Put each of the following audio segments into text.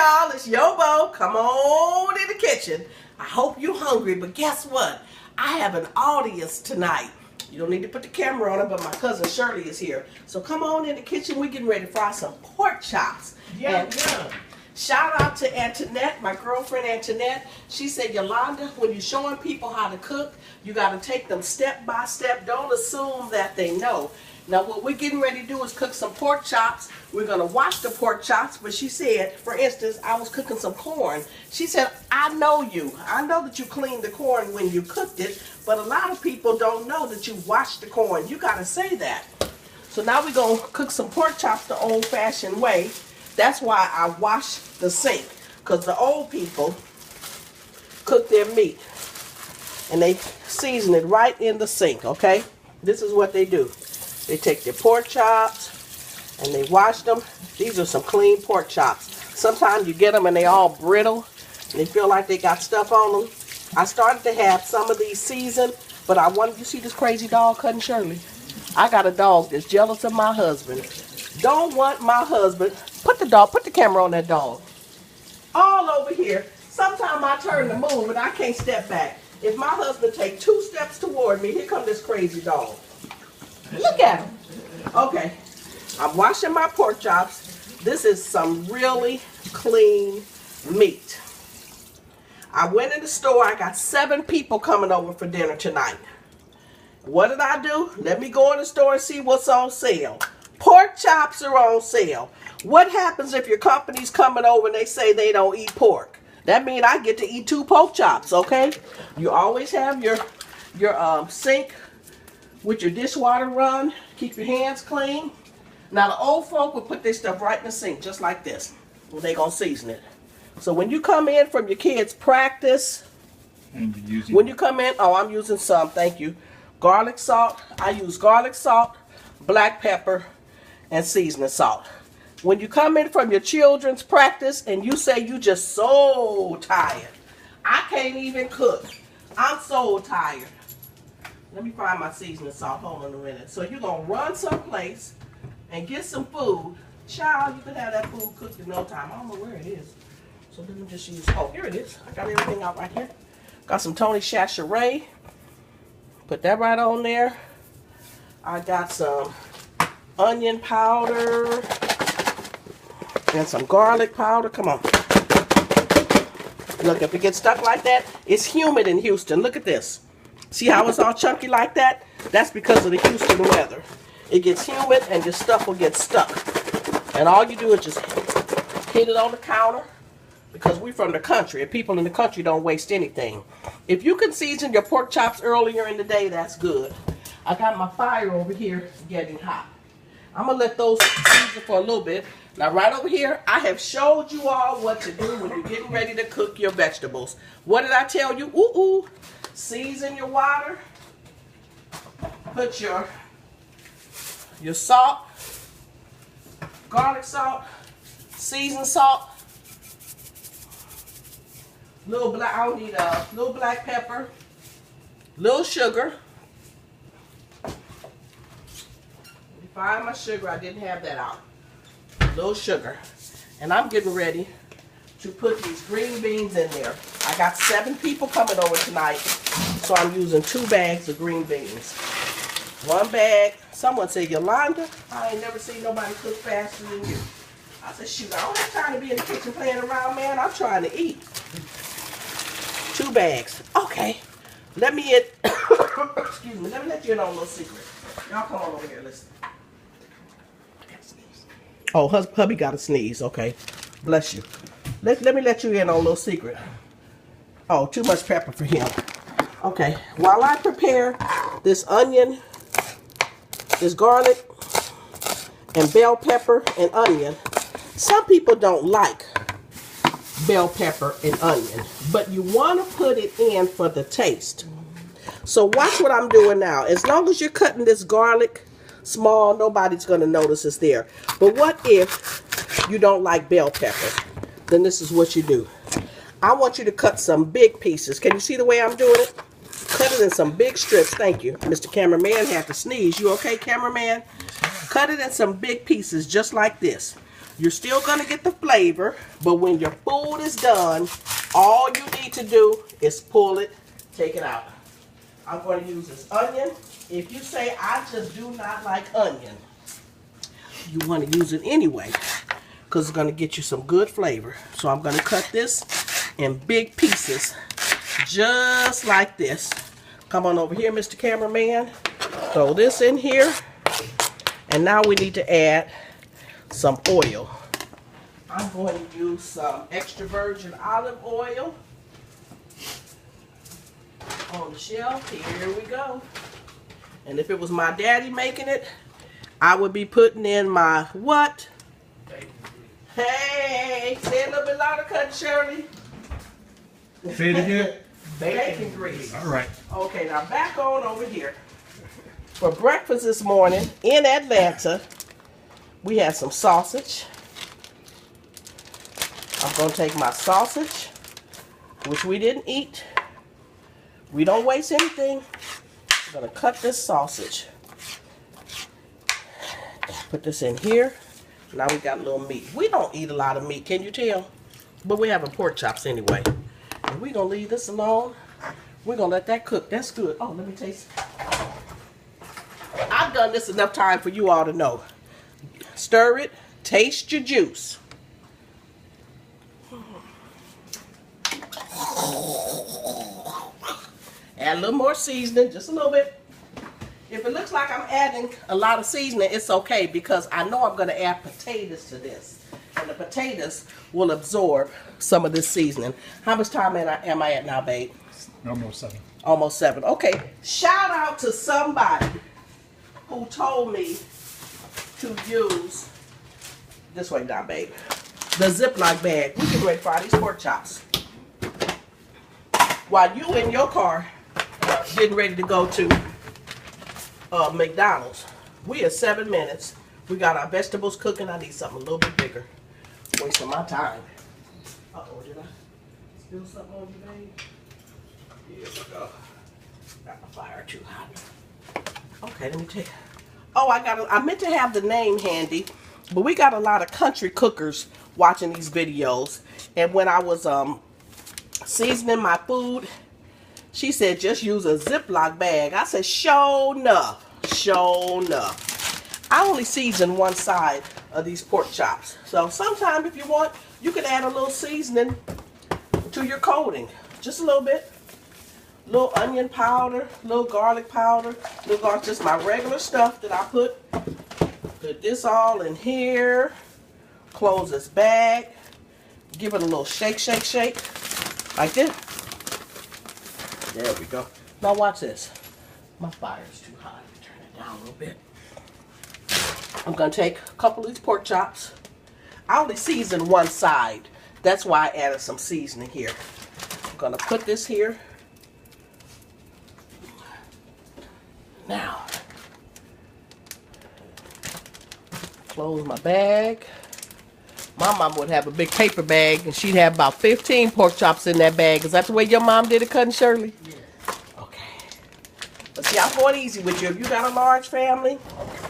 y'all, it's Yobo. Come on in the kitchen. I hope you're hungry, but guess what? I have an audience tonight. You don't need to put the camera on it, but my cousin Shirley is here. So come on in the kitchen. We're getting ready to fry some pork chops. Yeah. Shout out to Antoinette, my girlfriend Antoinette. She said, Yolanda, when you're showing people how to cook, you got to take them step by step. Don't assume that they know. Now, what we're getting ready to do is cook some pork chops. We're going to wash the pork chops, but she said, for instance, I was cooking some corn. She said, I know you. I know that you cleaned the corn when you cooked it, but a lot of people don't know that you washed the corn. You got to say that. So now we're going to cook some pork chops the old-fashioned way. That's why I wash the sink, because the old people cook their meat, and they season it right in the sink, okay? This is what they do. They take their pork chops and they wash them. These are some clean pork chops. Sometimes you get them and they all brittle and they feel like they got stuff on them. I started to have some of these seasoned, but I wanted you to see this crazy dog cutting Shirley. I got a dog that's jealous of my husband. Don't want my husband. Put the camera on that dog. All over here. Sometimes I turn to move and I can't step back. If my husband take 2 steps toward me, here comes this crazy dog. Look at him. Okay, I'm washing my pork chops. This is some really clean meat. I went in the store. I got 7 people coming over for dinner tonight. What did I do? Let me go in the store and see what's on sale. Pork chops are on sale. What happens if your company's coming over and they say they don't eat pork? That means I get to eat 2 pork chops, okay? You always have your sink with your dishwater run. Keep your hands clean. Now the old folk will put their stuff right in the sink just like this. Well, they're going to season it. So when you come in from your kids' practice, when you come in, oh, I'm using some, thank you. Garlic salt. I use garlic salt, black pepper, and seasoning salt. When you come in from your children's practice and you say you just so tired, I can't even cook. I'm so tired. Let me find my seasoning salt. Hold on a minute. So you're going to run someplace and get some food. Child, you can have that food cooked in no time. I don't know where it is. So let me just use, oh, here it is. I got everything out right here. Got some Tony Chachereau. Put that right on there. I got some onion powder and some garlic powder. Come on. Look, if it gets stuck like that, it's humid in Houston. Look at this. See how it's all chunky like that? That's because of the Houston weather. It gets humid and your stuff will get stuck. And all you do is just hit it on the counter, because we're from the country and people in the country don't waste anything. If you can season your pork chops earlier in the day, that's good. I got my fire over here getting hot. I'm going to let those season for a little bit. Now right over here, I have showed you all what to do when you're getting ready to cook your vegetables. What did I tell you? Ooh. Season your water. Put your salt, garlic salt, seasoned salt, little black. I don't need a little black pepper, little sugar. Let me find my sugar. I didn't have that out. Little sugar, and I'm getting ready to put these green beans in there. I got 7 people coming over tonight, so I'm using 2 bags of green beans. 1 bag. Someone said, Yolanda, I ain't never seen nobody cook faster than you. I said, shoot, I don't have time to be in the kitchen playing around, man. I'm trying to eat. 2 bags. Okay. Let me excuse me, let me let you in on a little secret. Y'all come on over here, listen. Oh, hubby got a sneeze. Okay. Bless you. Let me let you in on a little secret. Oh, too much pepper for him. Okay. While I prepare this onion, this garlic, and bell pepper and onion, some people don't like bell pepper and onion, but you want to put it in for the taste. So watch what I'm doing now. As long as you're cutting this garlic small, nobody's going to notice it's there. But what if you don't like bell pepper? Then this is what you do. I want you to cut some big pieces. Can you see the way I'm doing it? Cut it in some big strips. Thank you. Mr. Cameraman had to sneeze. You okay, cameraman? Cut it in some big pieces just like this. You're still gonna get the flavor, but when your food is done, all you need to do is pull it, take it out. I'm going to use this onion. If you say, I just do not like onion, you want to use it anyway, because it's going to get you some good flavor. So I'm going to cut this in big pieces, just like this. Come on over here, Mr. Cameraman. Throw this in here. And now we need to add some oil. I'm going to use some extra virgin olive oil on the shelf. Here we go. And if it was my daddy making it, I would be putting in my what? Hey, say it a little bit louder, Cousin Shirley. Say it again. Bacon grease. All right. Okay, now back on over here. For breakfast this morning in Atlanta, we had some sausage. I'm going to take my sausage, which we didn't eat. We don't waste anything. I'm going to cut this sausage. Put this in here. Now we got a little meat. We don't eat a lot of meat, can you tell? But we're having pork chops anyway. And we're going to leave this alone. We're going to let that cook. That's good. Oh, let me taste it. I've done this enough time for you all to know. Stir it. Taste your juice. Add a little more seasoning, just a little bit. If it looks like I'm adding a lot of seasoning, it's okay, because I know I'm going to add potatoes to this. And the potatoes will absorb some of this seasoning. How much time am I at now, babe? Almost 7. Almost 7. Okay. Shout out to somebody who told me to use, this way down, babe, the Ziplock bag. We get ready to fry these pork chops. While you in your car getting ready to go to McDonald's, we are 7 minutes. We got our vegetables cooking. I need something a little bit bigger. Wasting my time. Uh-oh, did I spill something on you, babe? Here we go. Got my fire too hot. Okay, let me take. Oh, I meant to have the name handy, but we got a lot of country cookers watching these videos. And when I was seasoning my food, she said just use a Ziploc bag. I said, sure enough. Sure enough. I only season one side of these pork chops. So sometime if you want, you can add a little seasoning to your coating. Just a little bit. Little onion powder, little garlic powder, little garlic, just my regular stuff that I put. Put this all in here. Close this bag. Give it a little shake, shake, shake. Like this. There we go. Now watch this. My fire is too hot. Turn it down a little bit. I'm going to take a couple of these pork chops. I only season one side. That's why I added some seasoning here. I'm going to put this here. Now, close my bag. My mom would have a big paper bag, and she'd have about 15 pork chops in that bag. Is that the way your mom did it, Cousin Shirley? Yeah. Okay. But see, I'm going easy with you. If you got a large family,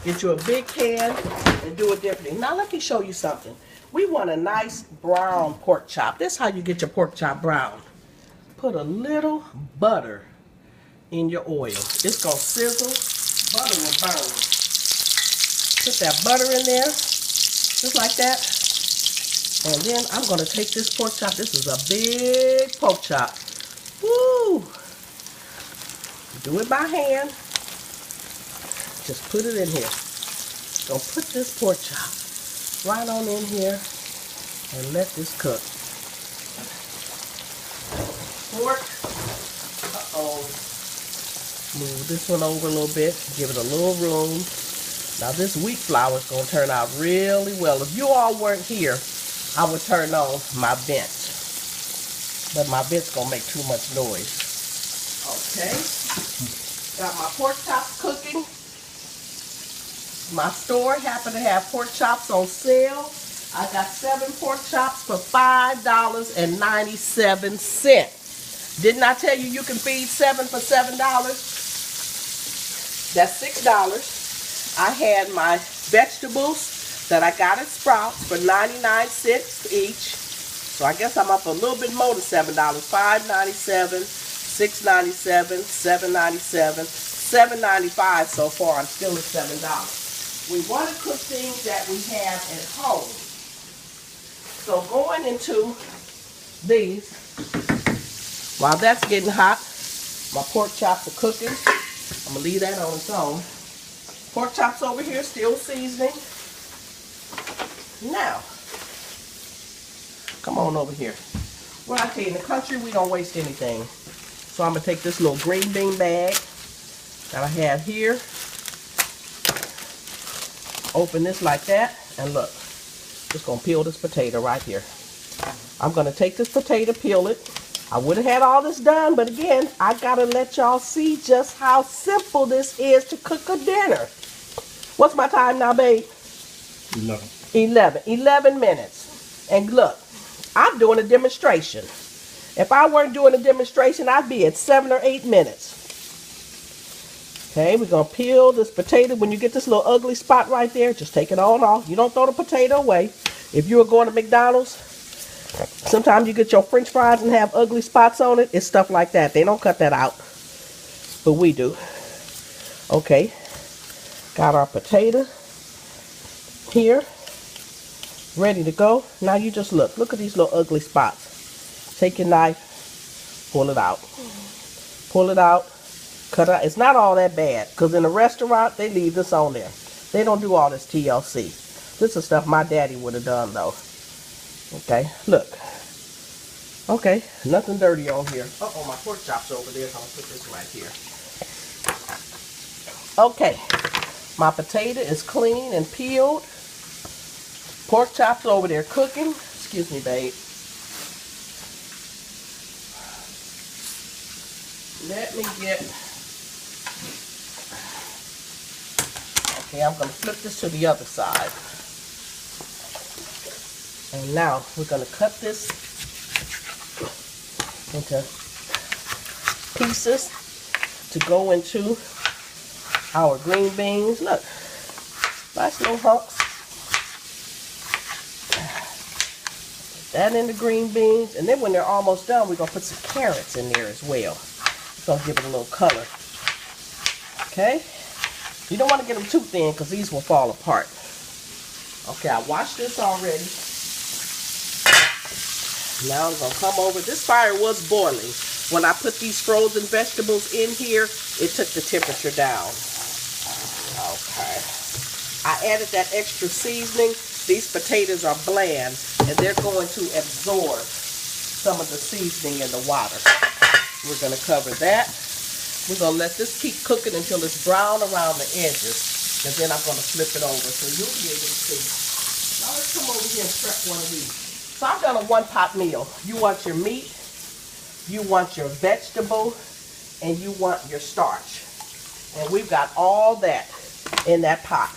get you a big can and do it differently. Now, let me show you something. We want a nice brown pork chop. This is how you get your pork chop brown. Put a little butter in your oil. It's going to sizzle. Butter will burn. Put that butter in there, just like that. And then I'm going to take this pork chop. This is a big pork chop. Woo! Do it by hand. Just put it in here. Gonna put this pork chop right on in here and let this cook. Pork. Uh-oh. Move this one over a little bit. Give it a little room. Now this wheat flour is going to turn out really well. If you all weren't here, I would turn on my vent. But my vent's going to make too much noise. Okay. Got my pork chops cooking. My store happened to have pork chops on sale. I got 7 pork chops for $5.97. Didn't I tell you you can feed 7 for $7? That's $6. I had my vegetables that I got at Sprouts for 99 cents each. So I guess I'm up a little bit more than $7. $5.97, $6.97, $7.97, $7.95 so far. I'm still at $7. We want to cook things that we have at home. So going into these, while that's getting hot, my pork chops are cooking. I'm going to leave that on its own. Pork chops over here still seasoning. Now, come on over here. Well, I tell you, in the country, we don't waste anything. So I'm going to take this little green bean bag that I have here. Open this like that. And look, just going to peel this potato right here. I'm going to take this potato, peel it. I would have had all this done, but again, I got to let y'all see just how simple this is to cook a dinner. What's my time now, babe? 11 minutes. And look, I'm doing a demonstration. If I weren't doing a demonstration, I'd be at 7 or 8 minutes. Okay, we're going to peel this potato. When you get this little ugly spot right there, just take it all off. You don't throw the potato away. If you were going to McDonald's, sometimes you get your French fries and have ugly spots on it. It's stuff like that. They don't cut that out, but we do. Okay, got our potato here, ready to go. Now you just look at these little ugly spots. Take your knife, pull it out, cut it out. It's not all that bad, because in a restaurant they leave this on there. They don't do all this TLC. This is stuff my daddy would have done though. Okay, look. Okay, nothing dirty on here. Uh-oh, my pork chop's over there, so I'm going to put this right here. Okay, my potato is clean and peeled. Pork chops over there cooking. Excuse me, babe. Let me get... Okay, I'm going to flip this to the other side. And now we're going to cut this into pieces to go into our green beans. Look, nice little hunks. Put that in the green beans. And then when they're almost done, we're going to put some carrots in there as well. It's going to give it a little color. Okay? You don't want to get them too thin because these will fall apart. Okay, I washed this already. Now I'm going to come over. This fire was boiling. When I put these frozen vegetables in here, it took the temperature down. Okay. I added that extra seasoning. These potatoes are bland, and they're going to absorb some of the seasoning in the water. We're going to cover that. We're going to let this keep cooking until it's brown around the edges, and then I'm going to flip it over so you'll be able to see. Now let's come over here and prep one of these. So I've done a one-pot meal. You want your meat, you want your vegetable, and you want your starch. And we've got all that in that pot.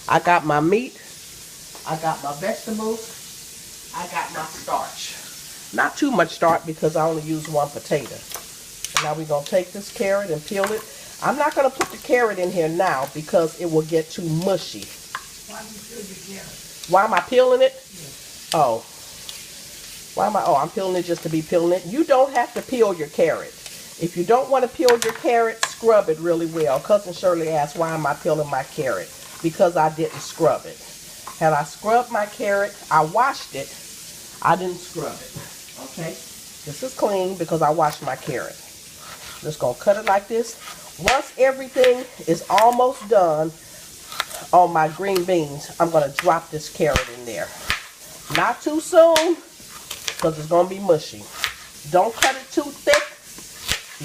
I got my meat, I got my vegetables, I got my starch. Not too much starch because I only use one potato. Now we're going to take this carrot and peel it. I'm not going to put the carrot in here now because it will get too mushy. Why do you peel your carrot? Why am I peeling it? Yes. Oh. Why am I? Oh, I'm peeling it just to be peeling it. You don't have to peel your carrot. If you don't want to peel your carrot, scrub it really well. Cousin Shirley asked, why am I peeling my carrot? Because I didn't scrub it. Had I scrubbed my carrot, I washed it. I didn't scrub it. Okay. This is clean because I washed my carrot. Just going to cut it like this. Once everything is almost done on my green beans, I'm going to drop this carrot in there. Not too soon, because it's going to be mushy. Don't cut it too thick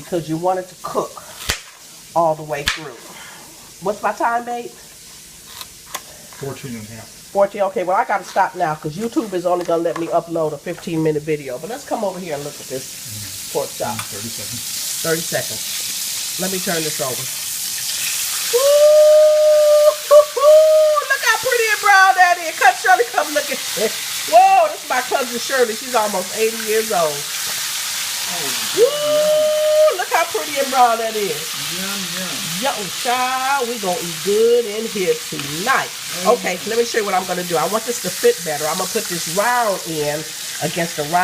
because you want it to cook all the way through. What's my time, babe? 14 and a half. 14, okay, well I got to stop now because YouTube is only going to let me upload a 15-minute video. But let's come over here and look at this pork chop. 30 seconds. 30 seconds. Let me turn this over. Woo! Look how pretty and brown that is. Cousin Shirley, come look at this. Whoa, this is my cousin Shirley. She's almost 80 years old. Woo! look how pretty and brown that is. Yum, yum. Yo, child, we gonna eat good in here tonight. Okay, let me show you what I'm gonna do. I want this to fit better. I'm gonna put this round in against the round.